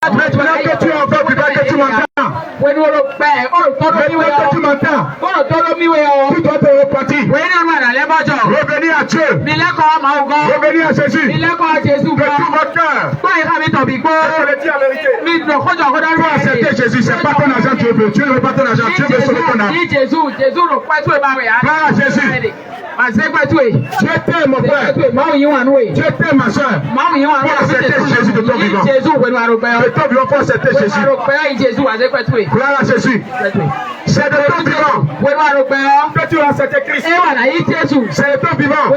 Maintenant que tu es encore vivant, que tu m'entends. Maintenant que tu m'entends. Tu dois te repentir. Revenir à Dieu. Revenir à Jésus. De tout votre cœur. Je te le dis en vérité. Toi, accepter Jésus, c'est pas ton argent que tu veux. Tu ne veux pas ton argent, tu veux sauver ton âme. Gloire à Jésus. Dieu t'aime, mon frère. Dieu t'aime, ma soeur. Pour accepter Jésus de ton vivant. De ton vivant, pour accepter Jésus. Gloire à Jésus. C'est de ton vivant que tu vas accepter Christ. C'est de ton vivant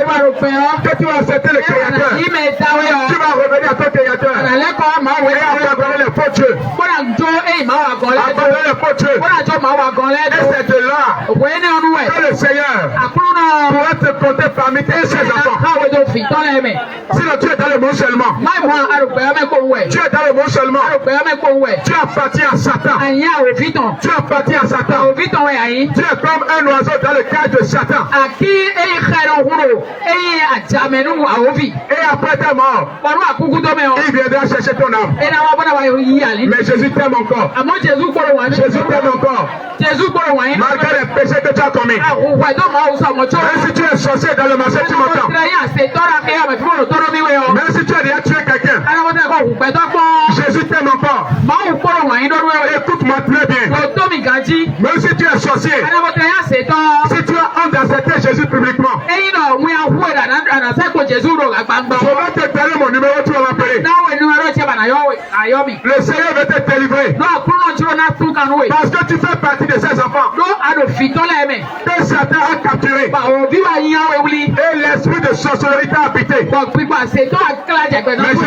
que tu vas accepter le Créateur. Tu vas revenir à ton Créateur. Et abandonner les faux dieux. Abandonner les faux dieux. Et c'est de là que le Seigneur pourra te compter parmi tes enfants. Sinon tu es dans le monde seulement. Tu es dans le monde seulement. Tu appartiens à Satan. Tu appartiens à Satan. Tu es comme un oiseau dans le cage de Satan. Et après ta mort, il viendra chercher ton âme. Mais Jésus t'aime encore. Jésus t'aime encore. Malgré les péchés que tu as commis. Même si tu es sorcier dans le marché, tu m'entends. Même si tu as déjà tué quelqu'un. Jésus t'aime encore. Écoute-moi très bien. Même si tu es sorcier. Si tu as honte d'accepter Jésus publiquement. Je vais te donner mon numéro, tu vas m'appeler. Le Seigneur veut te délivrer. Parce que tu fais partie de ses enfants. Que Satan a capturé. Et l'esprit de sorcellerie t'a habité. Mais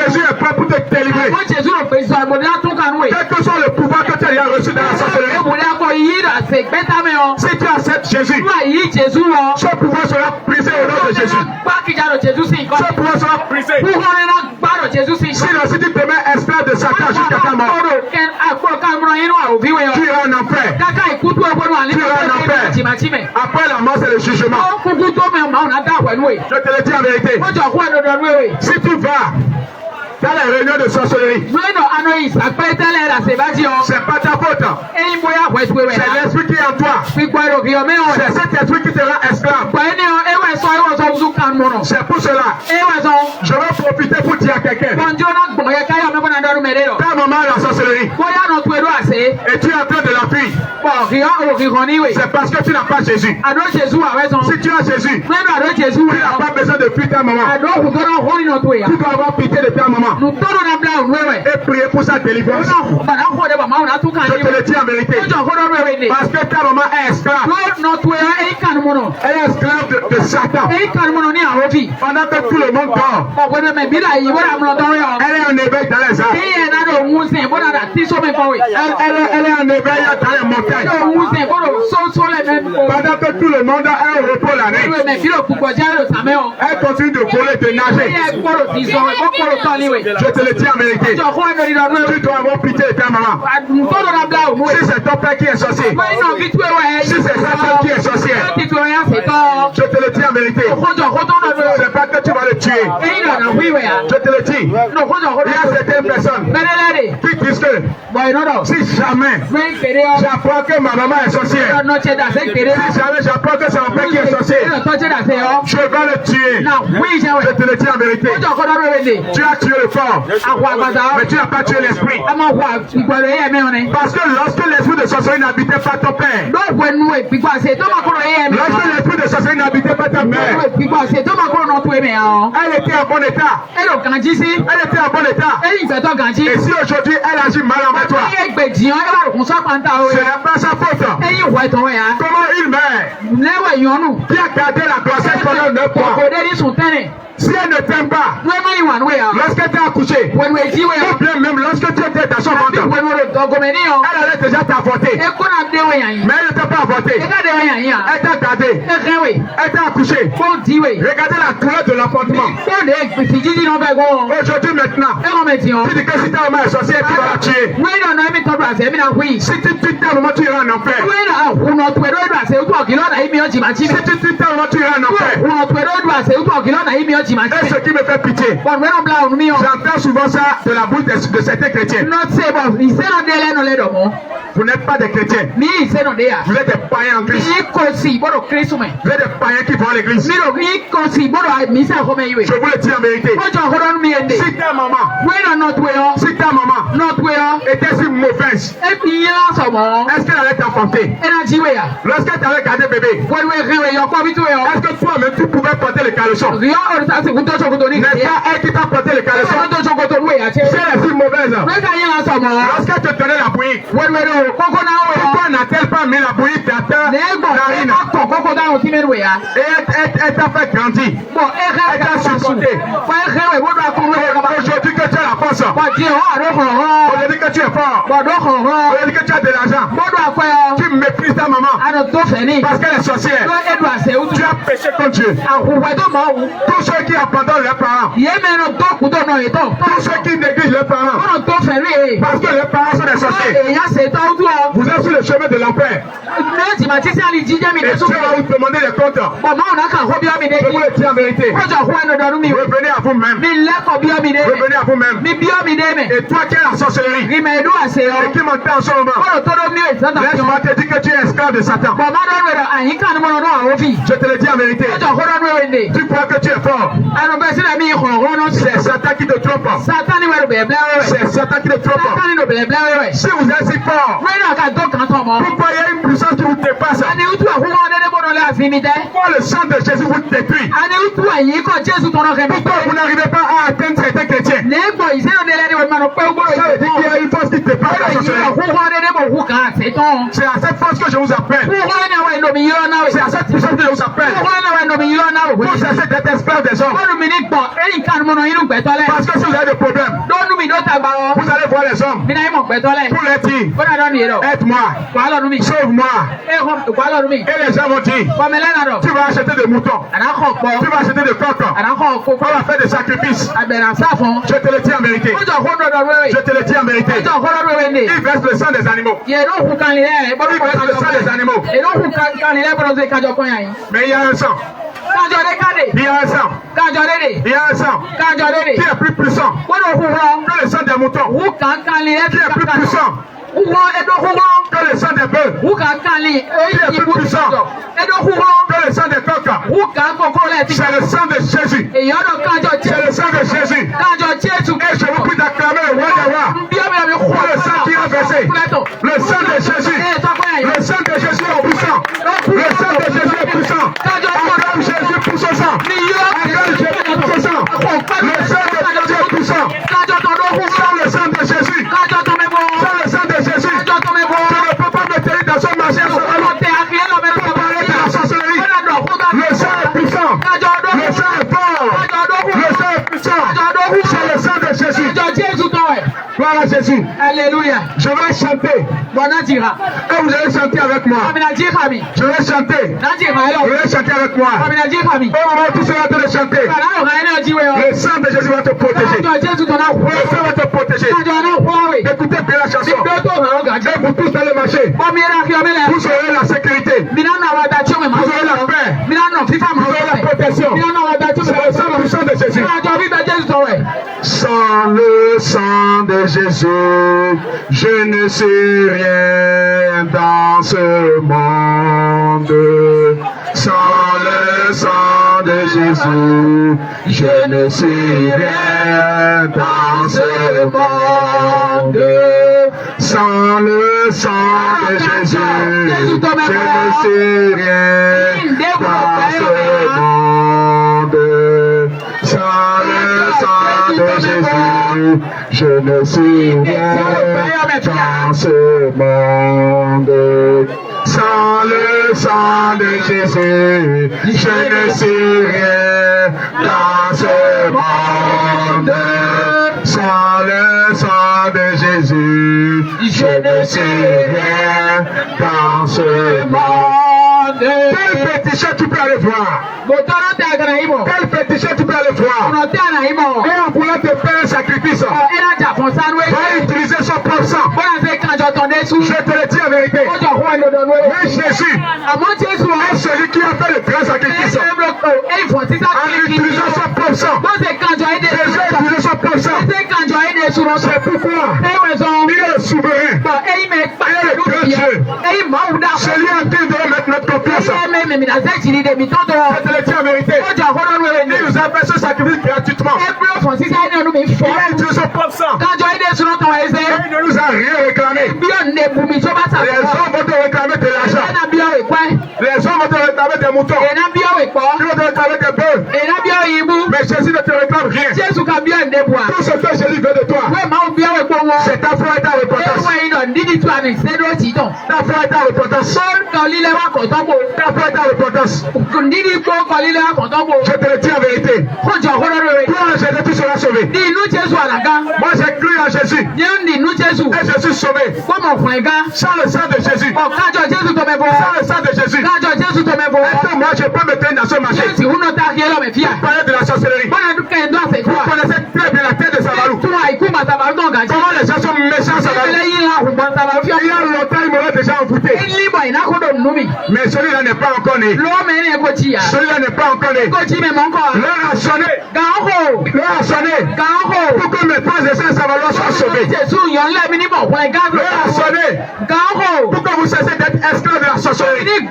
Jésus est prêt pour te délivrer. Quel que soit le pouvoir que tu as reçu dans la sorcellerie. Si tu acceptes Jésus, ce pouvoir sera brisé au nom de Jésus. Ce pouvoir sera brisé. Sinon, si tu te mets esclave de Satan jusqu'à ta mort, tu iras en enfer. Tu iras en enfer. Après la mort, c'est le jugement. Je te le dis en vérité. Si tu vas dans les réunions de sorcellerie, c'est pas ta faute. C'est l'esprit qui est en toi. C'est cet esprit qui te rend esclave. C'est pour cela. Je vais profiter pour dire à quelqu'un. Ta maman est la sorcellerie. Et tu es en train de la fuir. C'est parce que tu n'as pas Jésus. Si tu as Jésus, tu n'as pas besoin de fuir ta maman. Tu dois avoir pitié de ta maman. Et prier pour sa délivrance. Je te le dis en vérité. Parce que ta maman est esclave. Elle est esclave de Satan. Pendant que tout le monde dort, elle est en éveil dans les arbres. Elle est en éveil dans les montagnes. Pendant que tout le monde a un repos la nuit, elle continue de voler, de nager. Je te le dis en vérité. Tu dois avoir pitié de ta maman. Si c'est ton père qui est sorcier, si c'est sa femme qui est sorcière, je te le dis en vérité. C'est pas que tu vas le tuer. Je te le dis. Il y a certaines personnes qui disent que si jamais j'apprends que ma maman est sorcière, si jamais j'apprends que c'est mon père qui est sorcier, je vais le tuer. Je te le dis en vérité. Tu as tué le corps, mais tu n'as pas tué l'esprit. Parce que lorsque l'esprit de sorcellerie n'habitait pas ton père, lorsque l'esprit de sorcellerie n'habitait pas ta mère, elle était en bon état. Elle était en bon état. Et si aujourd'hui elle agit mal envers toi, ce n'est pas sa faute. Comment il meurt? Qui a gardé la grossesse pendant 9 mois? Si elle ne t'aime pas, lorsque tu as accouché, ou bien même lorsque tu étais dans son ventre, elle allait déjà t'avorter. Mais elle ne t'a pas avorté. Elle t'a gardé. Elle t'a accouché. Regardez la couleur de l'enfantement. Aujourd'hui maintenant, tu dis que si ta maman est sorcière, tu vas la tuer. Si tu tues ta maman, tu iras en enfer. Si tu tues ta maman, tu iras en enfer. Et ce qui me fait pitié, j'entends souvent ça de la bouche de certains chrétiens. Vous n'êtes pas des chrétiens. Vous êtes des païens en Christ. Vous êtes des païens qui vont à l'église. Je vous le dis en vérité. Si ta maman était si mauvaise, est-ce qu'elle allait t'enfanter? Lorsqu'elle t'avait gardé bébé, est-ce que toi-même tu pouvais porter le caleçon? N'est-ce pas elle qui t'a porté le caleçon? Si elle est si mauvaise, lorsqu'elle te donnait la bouillie, pourquoi n'a-t-elle pas mis la bouillie dans ta narine? Et elle t'a fait grandir. Elle t'a supporté. Aujourd'hui que tu as la force, aujourd'hui que tu es fort, aujourd'hui que tu as de l'argent, tu méprises ta maman parce qu'elle est sorcière. Tu as péché contre Dieu. Tous ceux qui abandonnent leurs parents, tous ceux qui négligent leurs parents parce que leurs parents sont des sorciers, vous êtes sur le chemin de l'enfer. Et Dieu va vous demander des comptes. Je vous le dis en vérité. Revenez à vous-même. Revenez à vous-même. Et toi qui es la sorcellerie et qui m'entend en ce moment, laisse-moi te dire que tu es esclave de Satan. Je te le dis en vérité. Tu crois que tu es fort. C'est Satan qui te trompe. C'est Satan qui te trompe. Si vous êtes si fort, pourquoi il y a une puissance qui vous dépasse? Pourquoi le sang de Jésus vous détruit? Pourquoi vous n'arrivez pas à atteindre certains chrétiens? Ça veut dire qu'il y a une force qui dépasse la sorcellerie. C'est à cette force que je vous appelle. C'est à cette puissance que je vous appelle. Pour cesser d'être esclave des hommes. Parce que si vous avez des problèmes, vous allez voir les hommes pour leur dire, aide-moi, sauve-moi. Et les gens vont dire, tu vas acheter des moutons, tu vas acheter des coqs, on va faire des sacrifices. Je te le dis en vérité. Je te le dis en vérité. Ils versent le sang des animaux. Ils versent le sang des animaux. Mais il y a un sang. Il y a un sang. Il y a un sang qui est plus puissant que le sang des moutons. Qui est plus puissant que le sang des bœufs. Qui est plus puissant que le sang des coqs. C'est le sang de Jésus. C'est le sang de Jésus. Et je vous prie d'acclamer le roi des rois pour le sang qui a versé. Le sang de Jésus. Le sang de Jésus est puissant. Le sang de Jésus est puissant. Acclame Jésus pour son sang. Acclame Jésus pour son sang. Le sang de Jésus est puissant. Sans le sang de Jésus. Sans le sang de Jésus. Tu ne peux pas me tenir dans son marché pour parler de la sorcellerie. Le sang est puissant. Le sang est fort. Le sang est puissant. C'est le sang de Jésus. Gloire à Jésus. Alléluia. Je vais chanter. Et vous allez chanter avec moi. Je vais chanter. Vous allez chanter avec moi. Au moment où tu seras en train de chanter, le sang de Jésus va te protéger. Le sang va te protéger. Écoutez bien la chanson. Et vous tous dans le marché, vous aurez la sécurité. Vous aurez la paix. Vous aurez la protection. C'est le sang puissant de Jésus. Sans le sang de Jésus, je ne sais rien dans ce monde. Sans le sang de Jésus, je ne sais rien dans ce monde. Sans le sang de Jésus, je ne sais rien dans ce monde. Sans le sang de Jésus, je ne sais rien dans ce monde. Sans le sang de Jésus, je ne sais rien dans ce monde. Sans le sang de Jésus, je ne sais rien dans ce monde. Quel féticheur tu peux aller voir? Quel féticheur tu peux aller voir? Et en voulant te faire un sacrifice, va utiliser son propre sang. Je te le dis en vérité. Mais Jésus est celui qui a fait le grand sacrifice. En utilisant son propre sang. Jésus a utilisé son propre sang. C'est pourquoi il est le souverain. Il est le grand Dieu. Celui en qui nous devons mettre notre confiance. Je te le dis en vérité. Il nous a fait ce sacrifice gratuitement. Il a utilisé son propre sang. Il ne nous a rien réclamé. Les hommes vont te réclamer de l'argent. Les hommes vont te réclamer des moutons. Ils vont te réclamer des bœufs. Mais Jésus ne te réclame rien. Tout ce que Jésus veut de toi, c'est ta foi et ta repentance. Ta foi et ta repentance. Ta foi et ta repentance. Je te le dis en vérité. Crois en Jésus, tu seras sauvé. Moi j'ai cru en Jésus. Et je suis sauvé. Sans le sang de Jésus. Sans le sang de Jésus. Est-ce que moi je peux me tenir dans ce marché? Vous parlez de la sorcellerie. Vous connaissez très bien la tête de Sabalou. Comment les gens sont méchants, Sabalou. Il y a longtemps, ils m'auraient déjà envoûté. Mais celui-là n'est pas encore né. Celui-là n'est pas encore né. L'heure a sonné. L'heure a sonné. Pour que mes frères et sœurs Sabalou soient sauvés. L'heure a sonné. Pour que vous cessez d'être esclaves de la sorcellerie.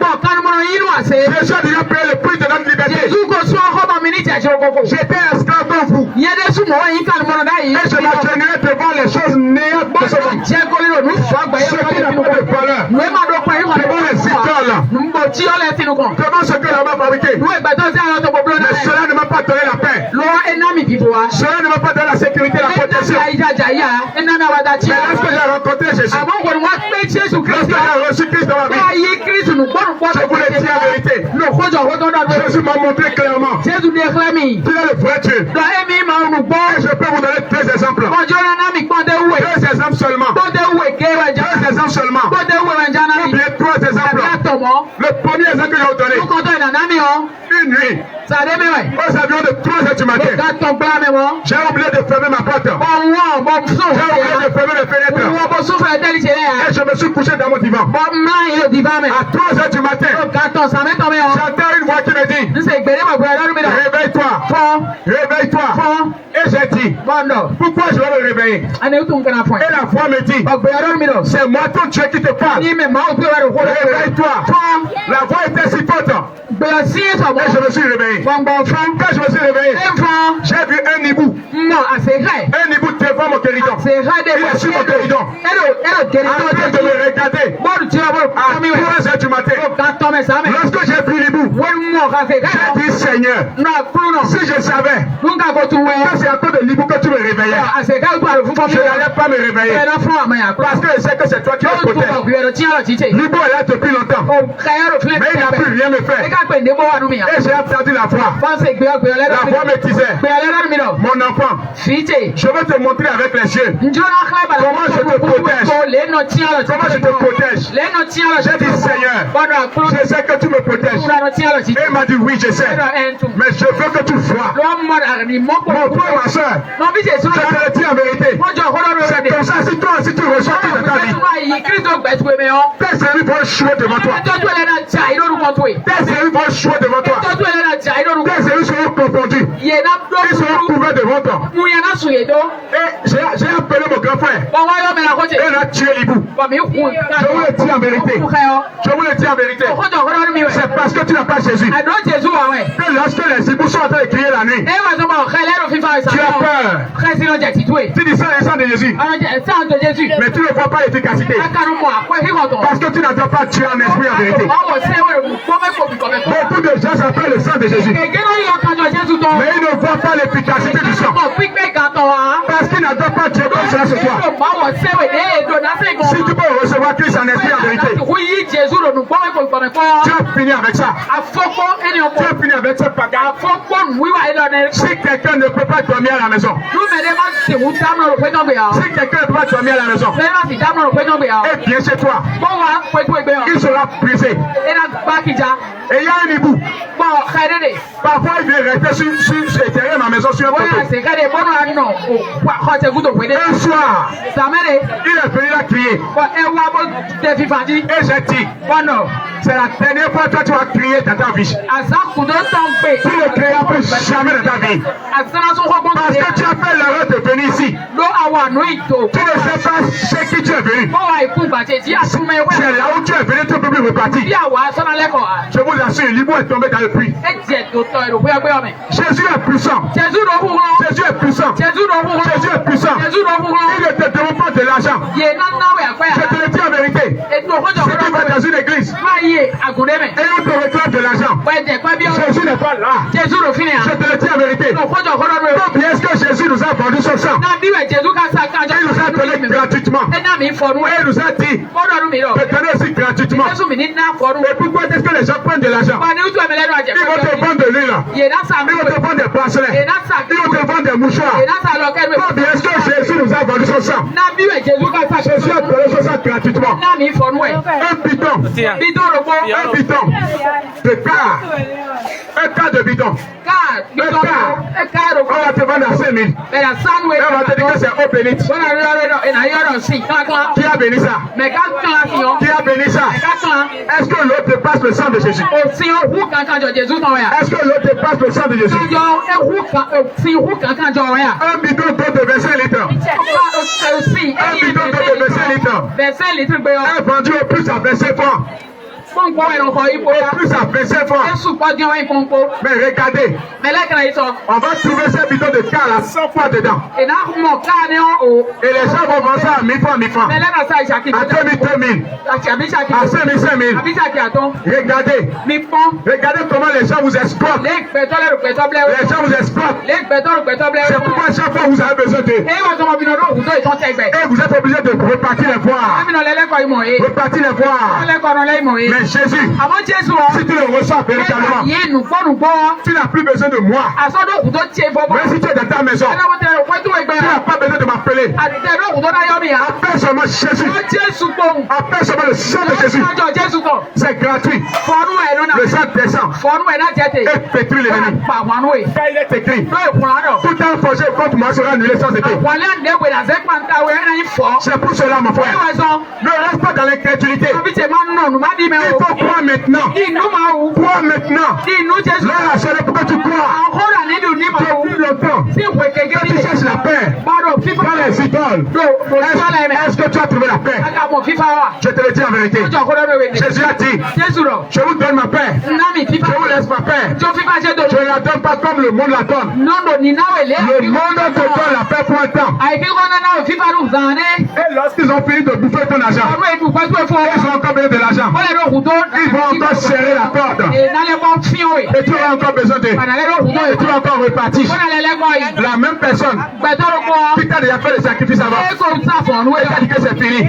Jésus a déjà payé le prix de notre liberté. J'étais esclave comme vous. Et je m'attendais devant les choses néantes de ce monde. Ceux qui n'ont pas de valeur. Devant les idoles. Devant ce que l'homme a fabriqué. Mais cela ne m'a pas donné la paix. Cela ne m'a pas donné la sécurité, la protection. Mais lorsque j'ai rencontré Jésus, lorsque j'ai reçu Christ dans ma vie, je vous le dis en vérité. Jésus m'a montré clairement qu'il est le vrai Dieu. Et je peux vous donner deux exemples. Deux exemples seulement. Deux exemples seulement. Oubliez trois exemples. Le premier exemple que je vais vous donner. Une nuit, aux avions de 3h du matin, j'ai oublié de fermer ma porte. J'ai oublié de fermer les fenêtres. Et je me suis couché dans mon divan. À 3h du matin, j'entends une voix qui me dit, réveille-toi, réveille-toi. Et j'ai dit, pourquoi je dois me réveiller? Et la voix me dit, c'est moi ton Dieu qui te parle. Réveille-toi. La voix était si forte. Et je me suis réveillé. Quand je me suis réveillé, j'ai vu un hibou. Un hibou devant mon corridor. Il est sur mon corridor. En train de me regarder. À 3h du matin. Lorsque j'ai vu l'hibou, j'ai dit Seigneur, si je savais que c'est à cause de l'hibou que tu me réveillais, je n'allais pas me réveiller. Parce que je sais que c'est toi qui me protèges. L'hibou est là depuis longtemps. Mais il n'a pu rien me faire. Et j'ai entendu la voix. La voix me disait, mon enfant, je veux te montrer avec les yeux comment je te protège. Comment je te protège. J'ai dit Seigneur, je sais que tu me protèges. Et il m'a dit oui, je sais. Mais je veux que tu vois. Mon frère, ma soeur, je te le dis en vérité. C'est comme ça, si toi aussi tu reçois tout de ta vie, tes ennemis vont échouer devant toi. Tes ennemis vont échouer devant toi. Tes ennemis seront confondus. Ils seront couverts devant toi. Et j'ai appelé mon grand frère. Et il a tué l'hibou. Je vous le dis en vérité. Je vous le dis en vérité. C'est parce que tu n'as pas Jésus. Que lorsque les hiboux sont en train de crier la nuit, tu as peur. Tu dis ça le sang de Jésus. Mais tu ne vois pas l'efficacité. Parce que tu n'entends pas Dieu en esprit en vérité. Beaucoup de gens s'appellent le sang de Jésus. Mais ils ne voient pas l'efficacité du sang. Parce qu'ils n'entendent pas Dieu comme cela ce soir. Si tu peux recevoir Christ en esprit en vérité, tu as fini avec ça. Tu as fini avec ce bagarre. Si quelqu'un ne peut pas dormir à la maison, si quelqu'un ne peut pas dormir à la maison, et viens chez toi, il sera brisé. Et il y a un hibou. Parfois il vient rester derrière ma maison sur un poteau. Un soir, il est venu la crier. Et j'ai dit, c'est la dernière fois que toi tu vas crier dans ta vie. Tu ne crieras plus jamais dans ta vie. Parce que tu as fait l'erreur de venir ici. Tu ne sais pas chez qui tu es venu. C'est là où tu es venu, tu ne peux plus repartir. Je vous assure, l'Ibou est tombé dans le puits. Jésus est puissant. Jésus est puissant. Jésus est puissant. Il ne te demande pas de l'argent. Je te le dis en vérité. Si tu vas dans une église et on te réclame de l'argent, Jésus n'est pas là. Je te le dis en vérité. Donc, est-ce que Jésus nous a vendu son sang? Il nous a donné gratuitement. Et il nous a dit de donner aussi gratuitement. Et pourquoi est-ce que les gens prennent de l'argent? Ils vont te vendre de l'huile. Ils vont te vendre des bracelets. Ils vont te vendre des mouchoirs. Donc, est-ce que Jésus nous a vendu son sang? Jésus a donné son sang gratuitement. Un bidon. Un bidon de quart. Un quart de bidon. On va te vendre à 5 000. On va te dire que c'est eau bénite. Qui a béni ça? Qui a béni ça? Est-ce que l'eau dépasse le sang de Jésus? Est-ce que l'eau dépasse le sang de Jésus? Un bidon d'eau de 25 litres. Un bidon d'eau de 25 litres. Un vendu au plus à 25 francs. Au plus à 25 francs. Mais regardez, on va trouver ces bidons de car à 100 fois dedans. Et les gens vont vendre ça à 1000 francs, 1000 francs. À 2000, 2000. À 5000, 5000. Regardez. Regardez comment les gens vous exploitent. Les gens vous exploitent. C'est pourquoi chaque fois vous avez besoin de. Et vous êtes obligé de repartir les voir. Repartir les voir. Mais Jésus, si tu le reçois véritablement, tu n'as plus besoin de moi. Même si tu es dans ta maison, tu n'as pas besoin de m'appeler. Appelle seulement Jésus. Appelle seulement le sang de Jésus. C'est gratuit. Le sang descend et pétrit l'ennemi. Car il est écrit, tout un projet contre moi sera annulé sans effet. C'est pour cela, mon frère, ne reste pas dans l'incrédulité. Il faut croire maintenant. Crois maintenant. Là, la seule pour que tu crois. Depuis longtemps, que tu cherches la paix dans les idoles. Est-ce que tu as trouvé la paix? Je te le dis en vérité. Jésus a dit, je vous donne ma paix. Je vous laisse ma paix. Je ne la donne pas comme le monde la donne. Le monde te donne la paix pour un temps. Et lorsqu'ils ont fini de bouffer ton argent, ils ont encore besoin de l'argent. Ils vont encore serrer la porte. Et tu auras encore besoin de. Et tu vas encore repartir. La même personne qui t'a déjà fait le sacrifice avant. Et t'a dit que c'est fini.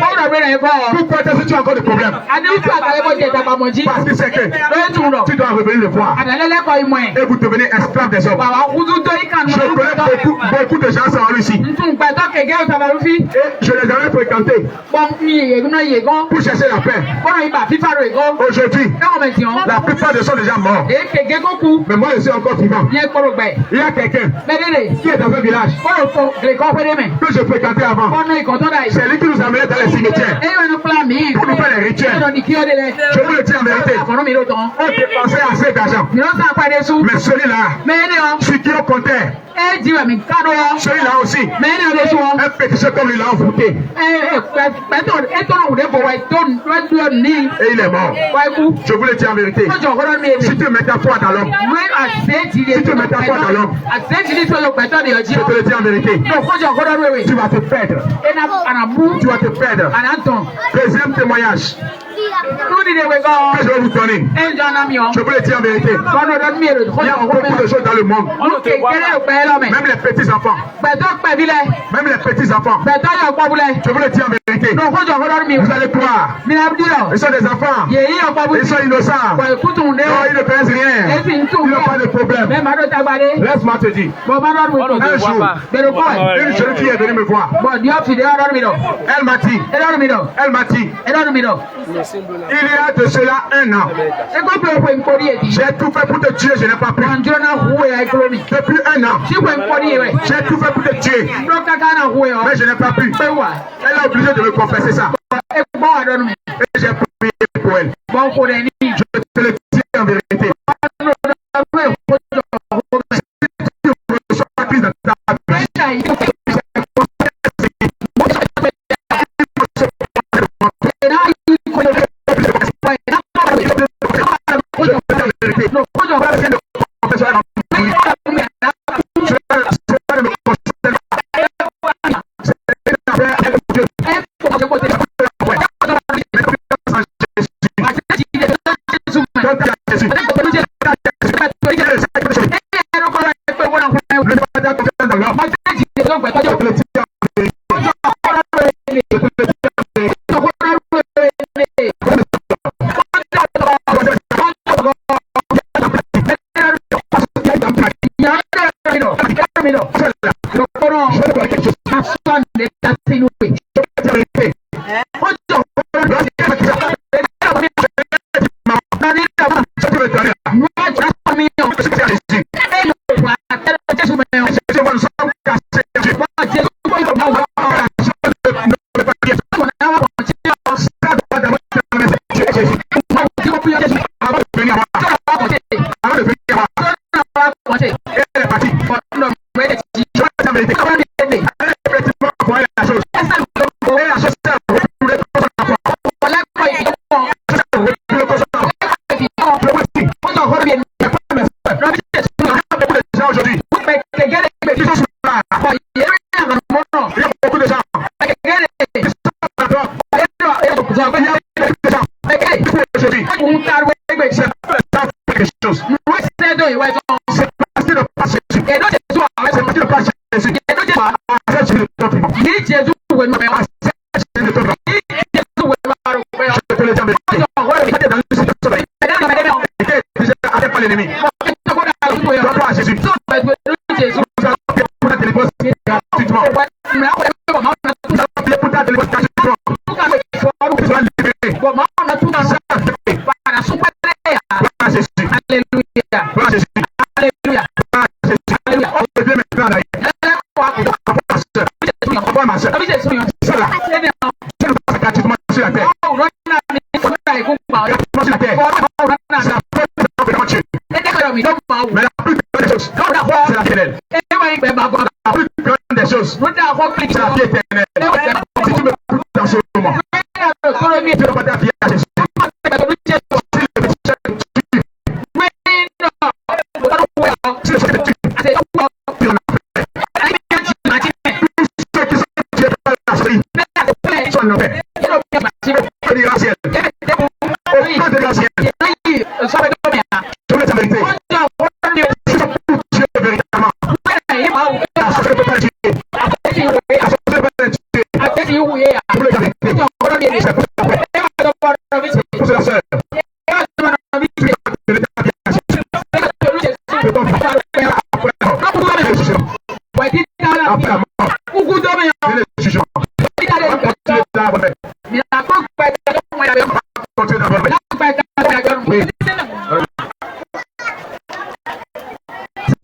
Pourquoi est-ce que tu as encore des problèmes? Parce que c'est que tu dois revenir le voir. Et vous devenez esclave des hommes. Je connais beaucoup de gens en Russie. Et je les avais fréquentés pour chercher la paix. Aujourd'hui, la plupart de sont déjà morts. Mais moi je suis encore vivant. Il y a quelqu'un qui est dans un village que je fréquentais avant. C'est lui qui nous amenait dans les cimetières pour nous faire les rituels. Je vous le dis en vérité, on dépensait assez d'argent. Mais celui-là, sur qui on comptait, celui-là aussi, un pétition comme lui l'a envoûté. Et il est mort. Je vous le dis en vérité. Si tu mets ta foi dans l'homme, si tu mets ta foi dans l'homme, je te le dis en vérité, tu vas te perdre. Tu vas te perdre. Deuxième témoignage que je vais vous donner. Je vous le dis en vérité. Il y a beaucoup de choses dans le monde. Même les petits enfants. Même les petits enfants. Je vous le dis en vérité. Vous allez croire. Ils sont des enfants. Ils sont innocents. Non, ils ne pèsent rien. Ils n'ont pas de problème. Laisse-moi te dire. Un jour, une jeune fille est venue me voir. Elle m'a dit. Il y a de cela 1 an. J'ai tout fait pour te tuer, je n'ai pas pu. Depuis 1 an. J'ai tout fait pour te tuer. Mais je n'ai pas pu. Elle est obligée de me confesser ça. Et j'ai prié pour elle. Je te le dis en vérité.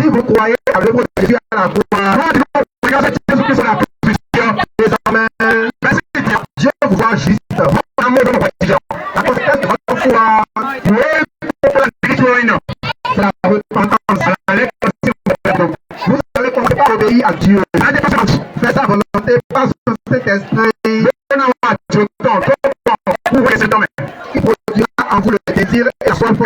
Si vous croyez à l'œuvre de Jésus à la croix, regardez Jésus-Christ sur la crucifixion, désormais, merci Dieu vous voit juste. Amour de notre religion. La conséquence de votre foi, c'est la repentance. Vous allez commencer par obéir à Dieu. Faites sa volonté par son Saint-Esprit. Il produira en vous le désir et la soif.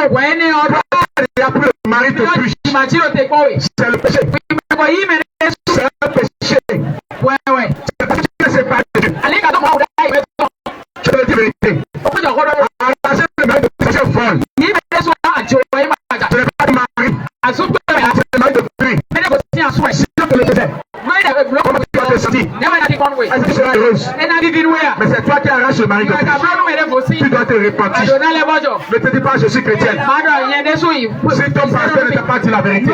Il a pris le mari de plus. C'est le péché. C'est un péché. C'est pas de Dieu. Je te dis la vérité. Arracher le mari de péché folle. Ce n'est pas le mari. C'est le mari de pluie. Si je te le disais, comment tu vas te sentir? Est-ce que tu seras heureuse? Mais c'est toi qui arraches le mari de pluie. Tu dois te repentir. Ne te dis pas je suis chrétienne. Si ton pasteur ne t'a pas dit la vérité,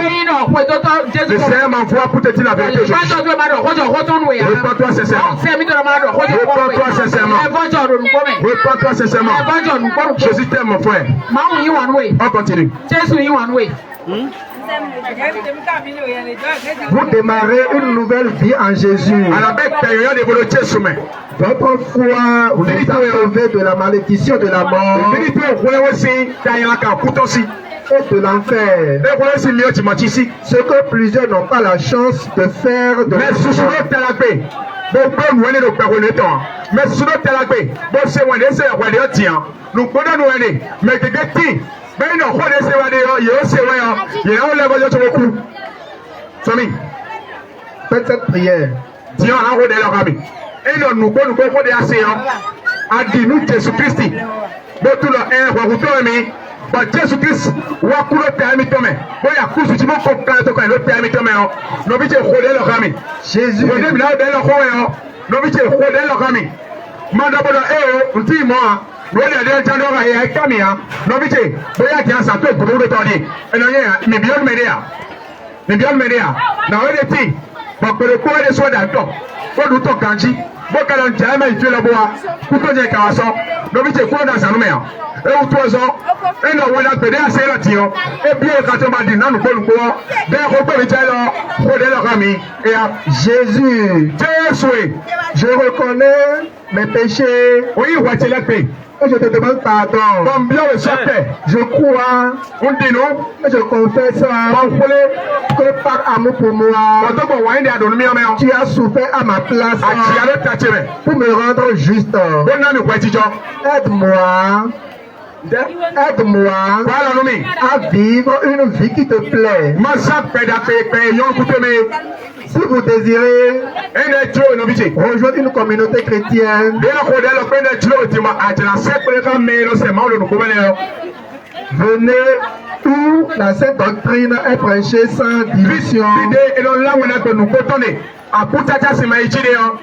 le Seigneur m'envoie pour te dire la vérité aujourd'hui. Réponds-toi sincèrement. Réponds-toi sincèrement. Réponds-toi sincèrement. Jésus t'aime mon frère. On continue. Vous démarrez une nouvelle vie en Jésus. Votre foi vous est sauvée de la malédiction de la mort et de l'enfer. Ce que plusieurs n'ont pas la chance de faire de faites cette prière. Jésus. Jésus, je reconnais mes péchés. Et je te demande pardon. Je crois et je confesse que par amour pour moi, tu as souffert à ma place pour me rendre juste. Aide-moi. Aide-moi à vivre une vie qui te plaît. Si vous désirez rejoindre une communauté chrétienne, venez où la sainte doctrine est prêchée sans division.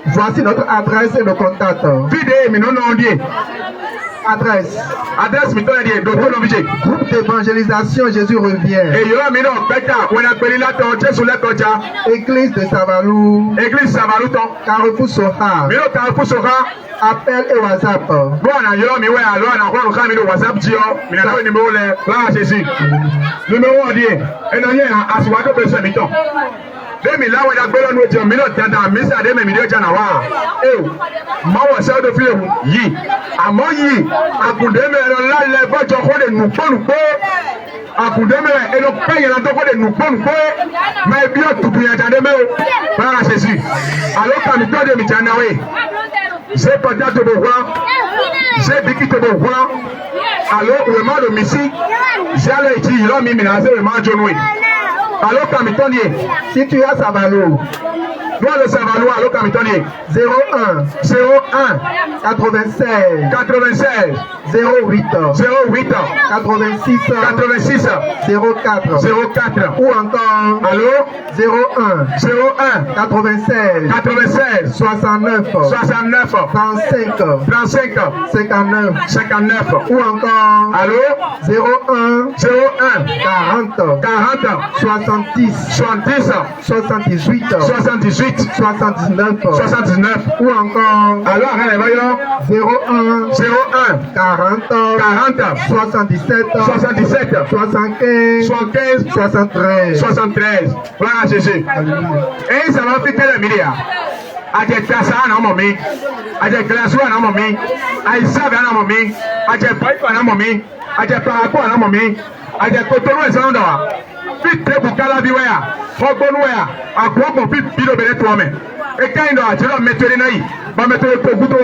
Voici notre adresse et le contact. Adresse groupe d'évangélisation Jésus revient. Église de Savalou. Carrefour Soha. Appel et WhatsApp. J'ai peut-être de voir, j'ai dit qu'il te voir. Alors, le mal de Messi, j'allais dire, il a mis le mal de Noé. Alors, Kamitonier, si tu as Savalou, toi le Savalou, alors Kamitonier, 01 96 08 86 04 ou encore allô 01 96 69 35 59 ou encore allô 01 40 70 78 69 ou encore alors 01 40 77 75 73. Voilà Jésus. Et ça va faire le milieu. Aje tasa na momi, aje glasu na momi, aje sabe na momi, aje pipe na momi, aje parapo na momi, aje kotoro esondo wa. Fit te bukala biwea, fogbonu wea, akwomo fit bilo bele to me. E kaindo ajelo meteri na yi, ba meteri to guto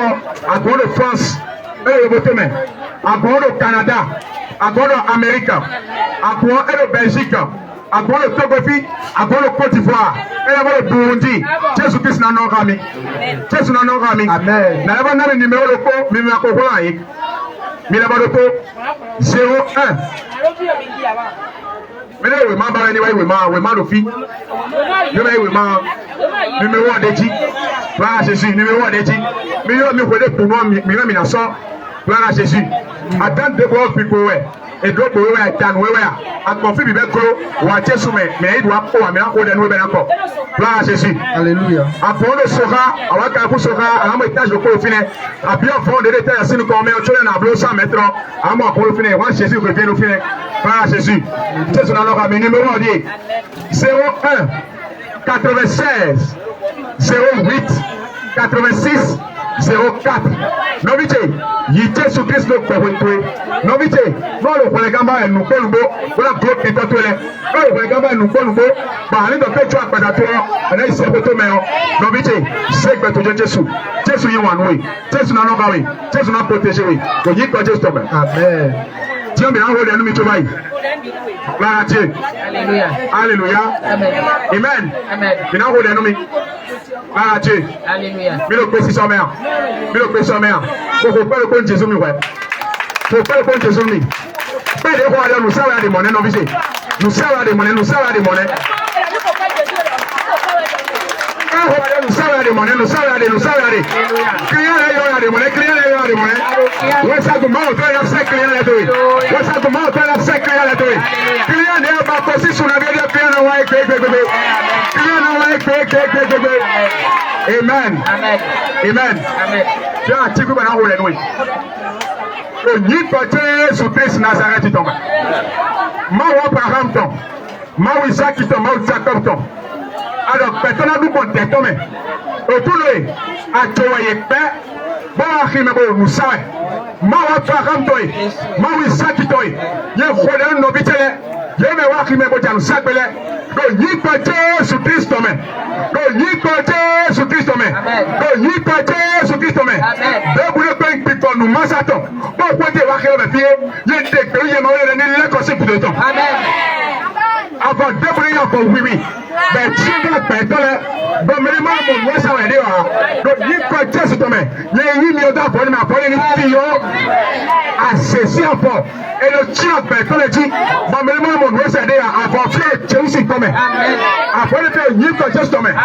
akwo de France, e yo boteme, akwo de Canada, agbɔnɔ Amérique, agbɔnɔ ɛlɛ Belgique, agbɔnɔ Togofi, agbɔnɔ Côte d'Ivoire, ɛlɛ bɔ Burundi, Jésus Christ na nɔ kami, Jésus na nɔ kami. Amen. Na yɛ bɔ nani numéro le ko, mi ma ko kɔla ye, mi la bɔ le ko 01. Mais là, oui, ma barre, oui, ma lofi. Oui, ma numéro d'Eji. Voilà Jésus, numéro d'Eji. Mais yo, mi connais pour moi, mi na so. Voilà Jésus. Attends de voir puis pour ouais. Et donc pour ouais, attends ouais. A confi bibe kro, wa Jésus mais il doit pas mais encore de nous ben encore. Voilà Jésus. Alléluia. Après le sera, on va faire pour sera à un étage de quoi au final. À bien fond de l'état à nous comme on tourne en bloc 100 mètres. À moi pour le final, moi Jésus revient au final. Voilà Jésus. Jésus dans leur ami numéro 01 96 08 86 04. Novité, yite su Christ no kwetwe. Novité, no lo kwele gamba enu kolumbo, wala group etotwele. No lo kwele gamba enu kolumbo, ba ni do pecho apada to, ana ise foto meo. Novité, segbe to Jésus. Jésus yi wan we. Jésus na no gawe. Jésus na protéger we. Ko yi ko Jésus to me. Amen. Dieu me envoie enu mi to bai. Gloire à Dieu. Alléluia. Alléluia. Amen. Amen. Amen. Me envoie enu mi. Gloire à Dieu. Alléluia. Mi lo pesi so mea. Mi lo pesi so mea. Faut pas le compte Jésus mi ouais. Faut pas le compte Jésus mi. Pas de quoi nous ça va des monnaies non visé. Nous ça va des monnaies, nous ça va des monnaies. Nous ça va des monnaies, nous ça va des, nous ça va des. Client là il y a des monnaies, client là il y a des monnaies. Ouais ça comment on fait la 5 clients là toi. Ouais ça comment on fait la 5 clients là toi. Client n'est pas possible sur la vie de client ouais client ouais. Amen. Amen. Amen. Amen. Tiens, un petit coup maintenant on est le nid porté sous Christ Nazareth tombe. Mawa Abraham tombe. Mawa Isaac tombe, Mawa Jacob tombe. Alors personne n'a nous compté tombe. Autour de à toyer paix. Bon achime bo musawe. Mawa Abraham tombe. Mawa Isaac tombe. Ye khole no bitele. Ye me wa achime bo janu sakbele. Le nid porté sous Christ tombe. Le nid porté sous Christ tombe. Le nid porté sous Christ tombe. Nous massatons. Pourquoi tu vas faire le pied? Il y a des pays qui ont les conseils pour le temps. Avant de briller encore, oui. Mais tu vas faire là. Bon, mais moi, moi, ça va aller. Donc, il faut que tu te mets. Il y a une million d'apôtres, mais apôtres, les filles à ceci encore. Et le tien fait quand il dit, bon, mais moi, moi, ça va aller. Avant, tu es aussi tombé. Après, il faut que tu te mets.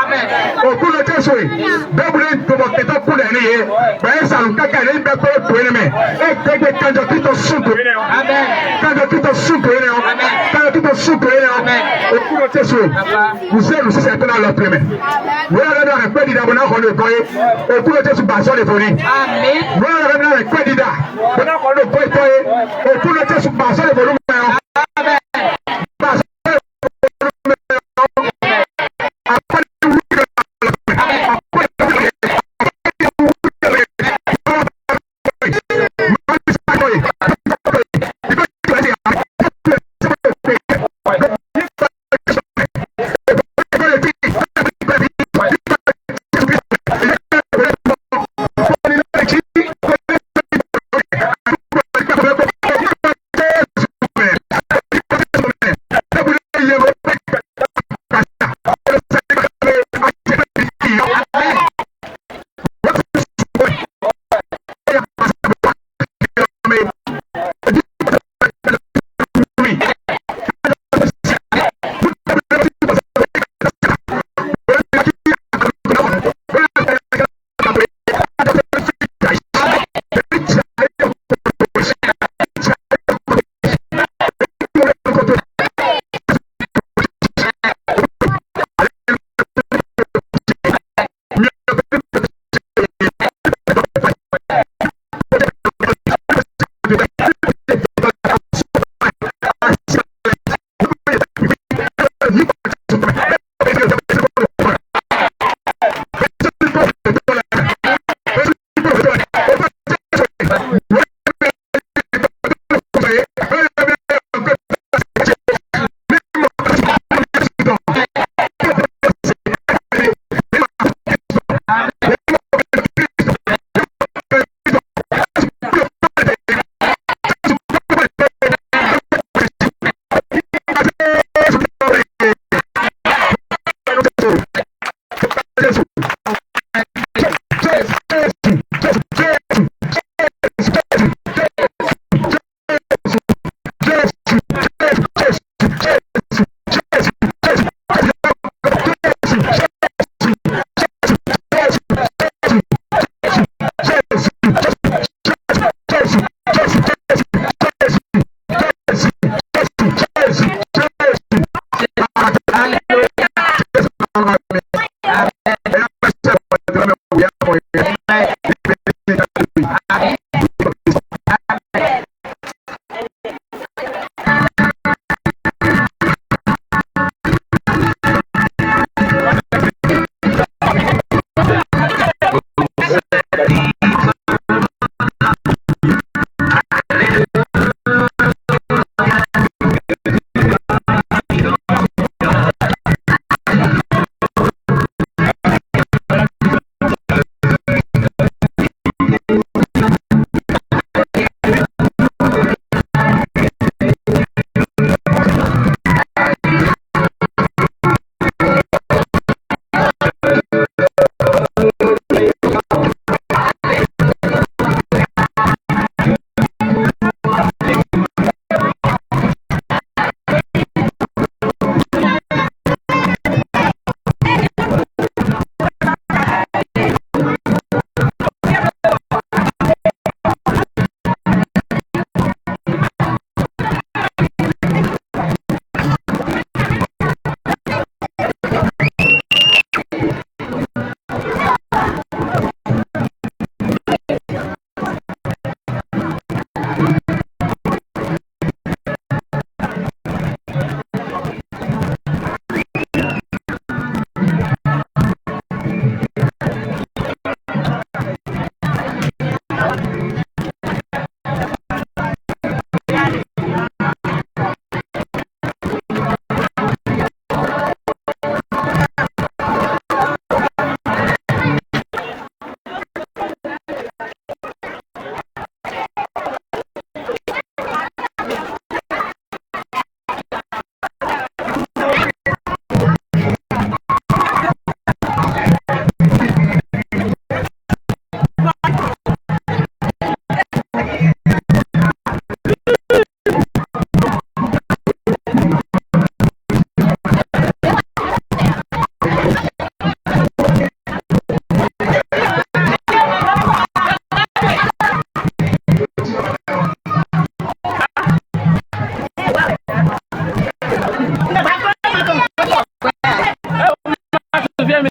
Au cours de tes souhaits, de briller pour votre temps pour l'année. Ben, ça nous caca, il va pas pour les mains. Et quand tu te souffles, quand tu te souffles, quand tu te souffles, au cours de tes souhaits, vous êtes aussi certains dans leur premier. Vous avez dans le candidat, vous avez le coin, au cours de tes souffles, les volets. Vous avez dans le candidat, vous avez le coin, au cours de tes souffles, les volets. mi